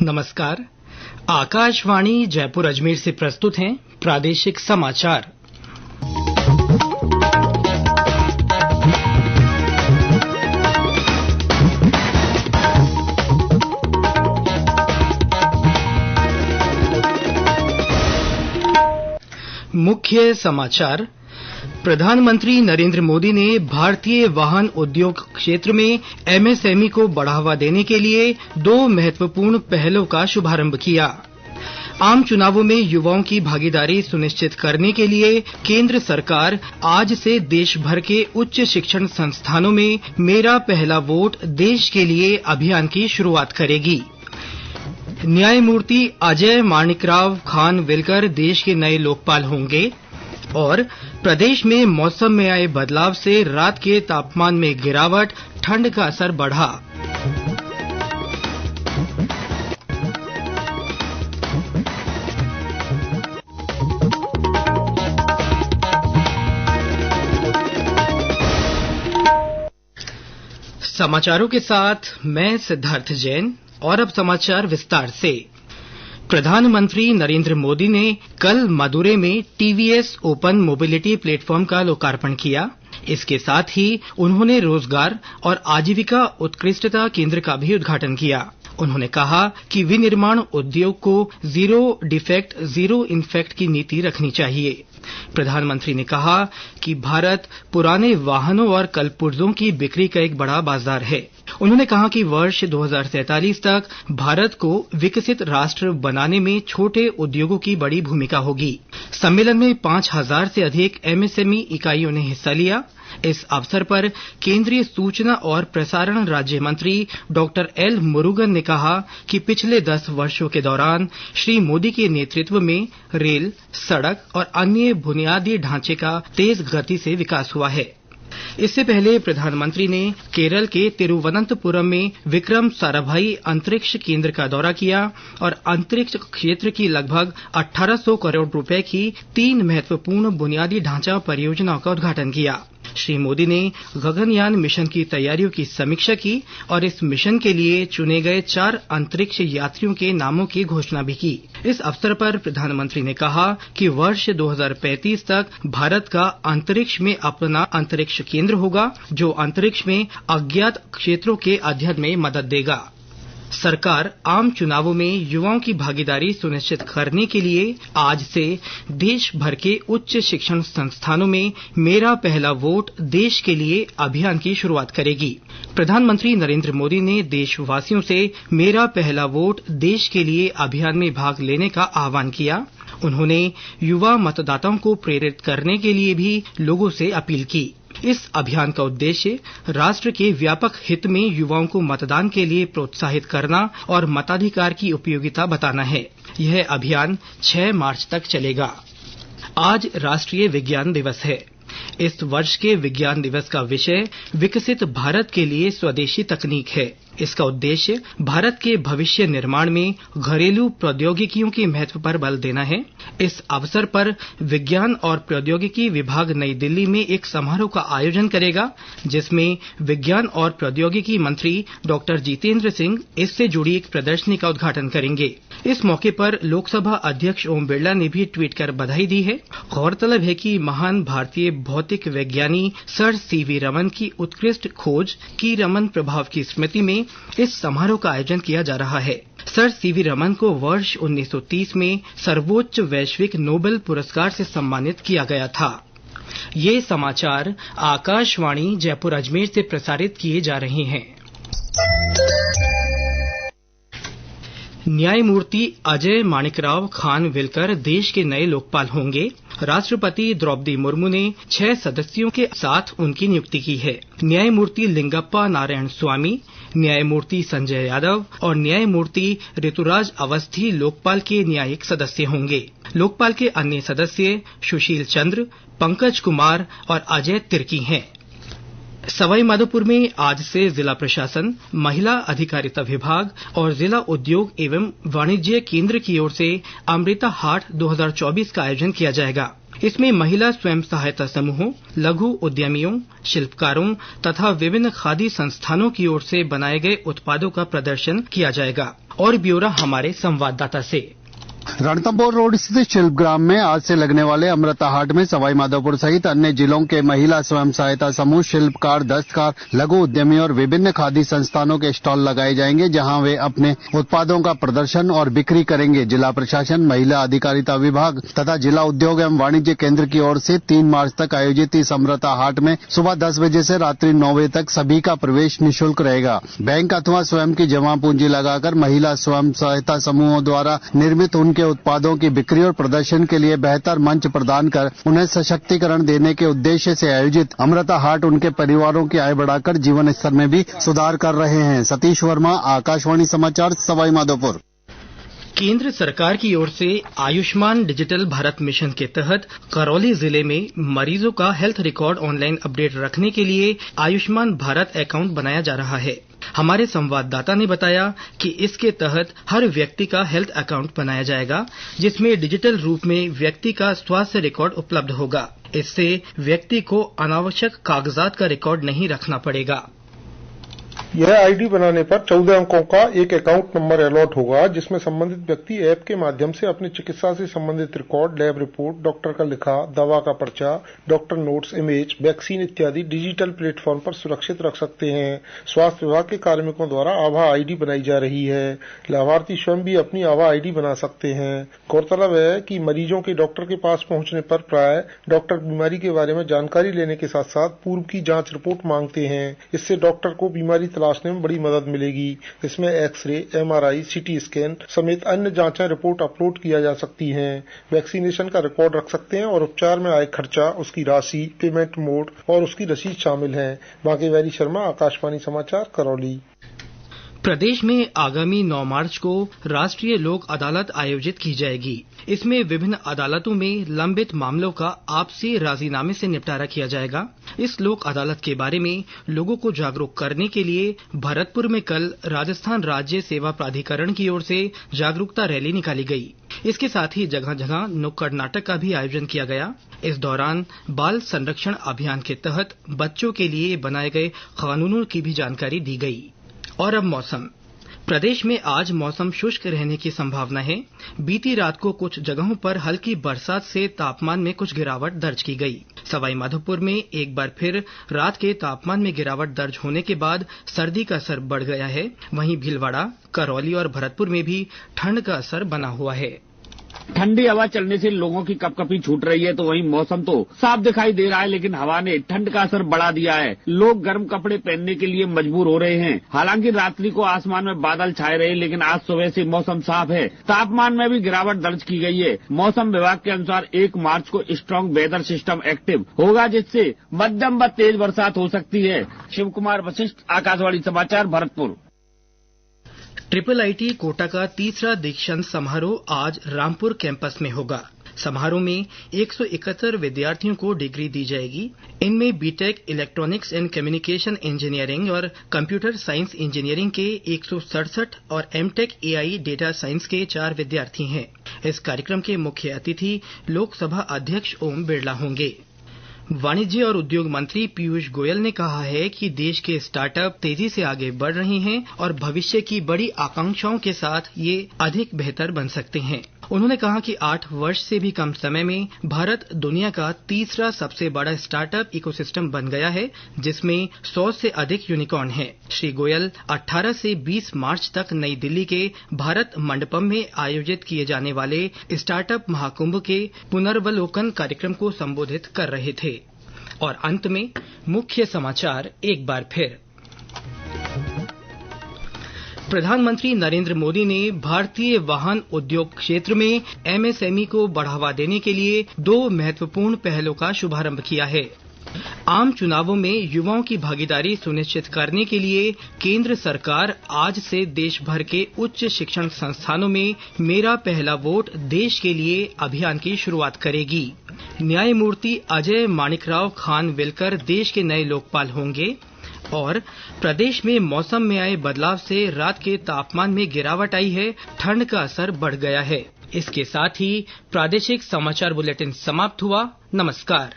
नमस्कार। आकाशवाणी जयपुर अजमेर से प्रस्तुत हैं प्रादेशिक समाचार। मुख्य समाचार। प्रधानमंत्री नरेंद्र मोदी ने भारतीय वाहन उद्योग क्षेत्र में एमएसएमई को बढ़ावा देने के लिए 2 महत्वपूर्ण पहलों का शुभारंभ किया। आम चुनावों में युवाओं की भागीदारी सुनिश्चित करने के लिए केंद्र सरकार आज से देश भर के उच्च शिक्षण संस्थानों में मेरा पहला वोट देश के लिए अभियान की शुरुआत करेगी। न्यायमूर्ति अजय माणिकराव खानविलकर देश के नए लोकपाल होंगे और प्रदेश में मौसम में आए बदलाव से रात के तापमान में गिरावट, ठंड का असर बढ़ा। समाचारों के साथ मैं सिद्धार्थ जैन और अब समाचार विस्तार से। प्रधानमंत्री नरेंद्र मोदी ने कल मदुरै में टीवीएस ओपन मोबिलिटी प्लेटफॉर्म का लोकार्पण किया। इसके साथ ही उन्होंने रोजगार और आजीविका उत्कृष्टता केंद्र का भी उद्घाटन किया। उन्होंने कहा कि विनिर्माण उद्योग को जीरो डिफेक्ट जीरो इन्फेक्ट की नीति रखनी चाहिए। प्रधानमंत्री ने कहा कि भारत पुराने वाहनों और कलपुर्जों की बिक्री का एक बड़ा बाजार है। उन्होंने कहा कि वर्ष 2047 तक भारत को विकसित राष्ट्र बनाने में छोटे उद्योगों की बड़ी भूमिका होगी। सम्मेलन में 5000 से अधिक एमएसएमई इकाइयों ने हिस्सा लिया। इस अवसर पर केंद्रीय सूचना और प्रसारण राज्य मंत्री डॉक्टर एल मुरुगन ने कहा कि पिछले 10 वर्षों के दौरान श्री मोदी के नेतृत्व में रेल, सड़क और अन्य बुनियादी ढांचे का तेज गति से विकास हुआ है। इससे पहले प्रधानमंत्री ने केरल के तिरुवनंतपुरम में विक्रम साराभाई अंतरिक्ष केंद्र का दौरा किया और अंतरिक्ष क्षेत्र की लगभग 1800 करोड़ रुपए की 3 महत्वपूर्ण बुनियादी ढांचा परियोजनाओं का उद्घाटन किया। श्री मोदी ने गगनयान मिशन की तैयारियों की समीक्षा की और इस मिशन के लिए चुने गए 4 अंतरिक्ष यात्रियों के नामों की घोषणा भी की। इस अवसर पर प्रधानमंत्री ने कहा कि वर्ष 2035 तक भारत का अंतरिक्ष में अपना अंतरिक्ष केंद्र होगा, जो अंतरिक्ष में अज्ञात क्षेत्रों के अध्ययन में मदद देगा। सरकार आम चुनावों में युवाओं की भागीदारी सुनिश्चित करने के लिए आज से देश भर के उच्च शिक्षण संस्थानों में मेरा पहला वोट देश के लिए अभियान की शुरुआत करेगी। प्रधानमंत्री नरेंद्र मोदी ने देशवासियों से मेरा पहला वोट देश के लिए अभियान में भाग लेने का आह्वान किया। उन्होंने युवा मतदाताओं को प्रेरित करने के लिए भी लोगों से अपील की। इस अभियान का उद्देश्य राष्ट्र के व्यापक हित में युवाओं को मतदान के लिए प्रोत्साहित करना और मताधिकार की उपयोगिता बताना है। यह अभियान 6 मार्च तक चलेगा। आज राष्ट्रीय विज्ञान दिवस है। इस वर्ष के विज्ञान दिवस का विषय विकसित भारत के लिए स्वदेशी तकनीक है। इसका उद्देश्य भारत के भविष्य निर्माण में घरेलू प्रौद्योगिकियों के महत्व पर बल देना है। इस अवसर पर विज्ञान और प्रौद्योगिकी विभाग नई दिल्ली में एक समारोह का आयोजन करेगा, जिसमें विज्ञान और प्रौद्योगिकी मंत्री डॉक्टर जितेंद्र सिंह इससे जुड़ी एक प्रदर्शनी का उद्घाटन करेंगे। इस मौके पर लोकसभा अध्यक्ष ओम बिरला ने भी ट्वीट कर बधाई दी है। गौरतलब है कि महान भारतीय भौतिक वैज्ञानी सर सीवी रमन की उत्कृष्ट खोज की रमन प्रभाव की स्मृति में इस समारोह का आयोजन किया जा रहा है। सर सीवी रमन को वर्ष 1930 में सर्वोच्च वैश्विक नोबेल पुरस्कार से सम्मानित किया गया था। ये समाचार आकाशवाणी जयपुर अजमेर से प्रसारित किए जा रहे हैं। न्यायमूर्ति अजय माणिकराव खानविलकर देश के नए लोकपाल होंगे। राष्ट्रपति द्रौपदी मुर्मू ने 6 सदस्यों के साथ उनकी नियुक्ति की है। न्यायमूर्ति लिंगप्पा नारायण स्वामी, न्यायमूर्ति संजय यादव और न्यायमूर्ति ऋतुराज अवस्थी लोकपाल के न्यायिक सदस्य होंगे। लोकपाल के अन्य सदस्य सुशील चंद्र, पंकज कुमार और अजय तिर्की हैं। सवाई माधोपुर में आज से जिला प्रशासन, महिला अधिकारिता विभाग और जिला उद्योग एवं वाणिज्य केंद्र की ओर से अमृता हाट 2024 का आयोजन किया जाएगा। इसमें महिला स्वयं सहायता समूहों, लघु उद्यमियों, शिल्पकारों तथा विभिन्न खादी संस्थानों की ओर से बनाए गए उत्पादों का प्रदर्शन किया जाएगा और ब्यौरा हमारे संवाददाता से। रणथंभौर रोड स्थित शिल्पग्राम में आज से लगने वाले अमृता हाट में सवाईमाधोपुर सहित अन्य जिलों के महिला स्वयं सहायता समूह, शिल्पकार, दस्तकार, लघु उद्यमी और विभिन्न खादी संस्थानों के स्टॉल लगाए जाएंगे, जहां वे अपने उत्पादों का प्रदर्शन और बिक्री करेंगे। जिला प्रशासन, महिला अधिकारिता विभाग तथा जिला उद्योग एवं वाणिज्य केंद्र की ओर से 3 मार्च तक आयोजित इस अमृता हाट में सुबह 10 बजे से रात्रि 9 बजे तक सभी का प्रवेश निःशुल्क रहेगा। बैंक अथवा स्वयं की जमा पूंजी लगाकर महिला स्वयं सहायता समूहों द्वारा निर्मित उनके उत्पादों की बिक्री और प्रदर्शन के लिए बेहतर मंच प्रदान कर उन्हें सशक्तिकरण देने के उद्देश्य से आयोजित अमृता हाट उनके परिवारों की आय बढ़ाकर जीवन स्तर में भी सुधार कर रहे हैं। सतीश वर्मा, आकाशवाणी समाचार, सवाईमाधोपुर। केंद्र सरकार की ओर से आयुष्मान डिजिटल भारत मिशन के तहत करौली जिले में मरीजों का हेल्थ रिकॉर्ड ऑनलाइन अपडेट रखने के लिए आयुष्मान भारत अकाउंट बनाया जा रहा है। हमारे संवाददाता ने बताया कि इसके तहत हर व्यक्ति का हेल्थ अकाउंट बनाया जाएगा, जिसमें डिजिटल रूप में व्यक्ति का स्वास्थ्य रिकॉर्ड उपलब्ध होगा। इससे व्यक्ति को अनावश्यक कागजात का रिकॉर्ड नहीं रखना पड़ेगा। यह आईडी बनाने पर 14 अंकों का एक अकाउंट नंबर अलॉट होगा, जिसमें संबंधित व्यक्ति ऐप के माध्यम से अपनी चिकित्सा से संबंधित रिकॉर्ड, लैब रिपोर्ट, डॉक्टर का लिखा, दवा का पर्चा, डॉक्टर नोट्स, इमेज, वैक्सीन इत्यादि डिजिटल प्लेटफॉर्म पर सुरक्षित रख सकते हैं। स्वास्थ्य विभाग के कार्मिकों द्वारा आभा आईडी बनाई जा रही है। लाभार्थी स्वयं भी अपनी आभा आईडी बना सकते हैं। गौरतलब है कि मरीजों के डॉक्टर के पास पहुंचने पर प्राय डॉक्टर बीमारी के बारे में जानकारी लेने के साथ साथ पूर्व की जांच रिपोर्ट मांगते हैं। इससे डॉक्टर को बीमारी तलाशने में बड़ी मदद मिलेगी। इसमें एक्सरे, एमआरआई, सीटी स्कैन समेत अन्य जांचें रिपोर्ट अपलोड किया जा सकती हैं। वैक्सीनेशन का रिकॉर्ड रख सकते हैं और उपचार में आए खर्चा, उसकी राशि, पेमेंट मोड और उसकी रसीद शामिल है। बांकेबिहारी शर्मा, आकाशवाणी समाचार, करौली। प्रदेश में आगामी 9 मार्च को राष्ट्रीय लोक अदालत आयोजित की जाएगी। इसमें विभिन्न अदालतों में लंबित मामलों का आपसी राजीनामे से निपटारा किया जाएगा। इस लोक अदालत के बारे में लोगों को जागरूक करने के लिए भरतपुर में कल राजस्थान राज्य सेवा प्राधिकरण की ओर से जागरूकता रैली निकाली गई। इसके साथ ही जगह जगह नुक्कड़ नाटक का भी आयोजन किया गया। इस दौरान बाल संरक्षण अभियान के तहत बच्चों के लिए बनाए गए कानूनों की भी जानकारी दी गई। और अब मौसम। प्रदेश में आज मौसम शुष्क रहने की संभावना है। बीती रात को कुछ जगहों पर हल्की बरसात से तापमान में कुछ गिरावट दर्ज की गई। सवाईमाधोपुर में एक बार फिर रात के तापमान में गिरावट दर्ज होने के बाद सर्दी का असर बढ़ गया है। वहीं भीलवाड़ा, करौली और भरतपुर में भी ठंड का असर बना हुआ है। ठंडी हवा चलने से लोगों की कपकपी छूट रही है, तो वहीं मौसम तो साफ दिखाई दे रहा है, लेकिन हवा ने ठंड का असर बढ़ा दिया है। लोग गर्म कपड़े पहनने के लिए मजबूर हो रहे हैं। हालांकि रात्रि को आसमान में बादल छाए रहे, लेकिन आज सुबह से मौसम साफ है। तापमान में भी गिरावट दर्ज की गई है। मौसम विभाग के अनुसार 1 मार्च को स्ट्रांग वेदर सिस्टम एक्टिव होगा, जिससे मध्यम व तेज बरसात हो सकती है। शिव कुमार वशिष्ठ, आकाशवाणी समाचार, भरतपुर। IIIT कोटा का तीसरा दीक्षांत समारोह आज रामपुर कैंपस में होगा। समारोह में 171 विद्यार्थियों को डिग्री दी जाएगी। इनमें BTech electronics and communication engineering और कंप्यूटर साइंस इंजीनियरिंग के 167 और एमटेक एआई डेटा साइंस के 4 विद्यार्थी हैं। इस कार्यक्रम के मुख्य अतिथि लोकसभा अध्यक्ष ओम बिरला होंगे। वाणिज्य और उद्योग मंत्री पीयूष गोयल ने कहा है कि देश के स्टार्टअप तेजी से आगे बढ़ रहे हैं और भविष्य की बड़ी आकांक्षाओं के साथ ये अधिक बेहतर बन सकते हैं। उन्होंने कहा कि 8 वर्ष से भी कम समय में भारत दुनिया का तीसरा सबसे बड़ा स्टार्टअप इकोसिस्टम बन गया है, जिसमें 100 से अधिक यूनिकॉर्न हैं। श्री गोयल 18 से 20 मार्च तक नई दिल्ली के भारत मंडपम में आयोजित किए जाने वाले स्टार्टअप महाकुंभ के पुनर्वलोकन कार्यक्रम को संबोधित कर रहे थे। और अंत में मुख्य समाचार एक बार फिर। प्रधानमंत्री नरेंद्र मोदी ने भारतीय वाहन उद्योग क्षेत्र में एमएसएमई को बढ़ावा देने के लिए 2 महत्वपूर्ण पहलों का शुभारंभ किया है। आम चुनावों में युवाओं की भागीदारी सुनिश्चित करने के लिए केंद्र सरकार आज से देश भर के उच्च शिक्षण संस्थानों में मेरा पहला वोट देश के लिए अभियान की शुरुआत करेगी। न्यायमूर्ति अजय माणिकराव खानविलकर देश के नए लोकपाल होंगे। और प्रदेश में मौसम में आए बदलाव से रात के तापमान में गिरावट आई है, ठंड का असर बढ़ गया है। इसके साथ ही प्रादेशिक समाचार बुलेटिन समाप्त हुआ। नमस्कार।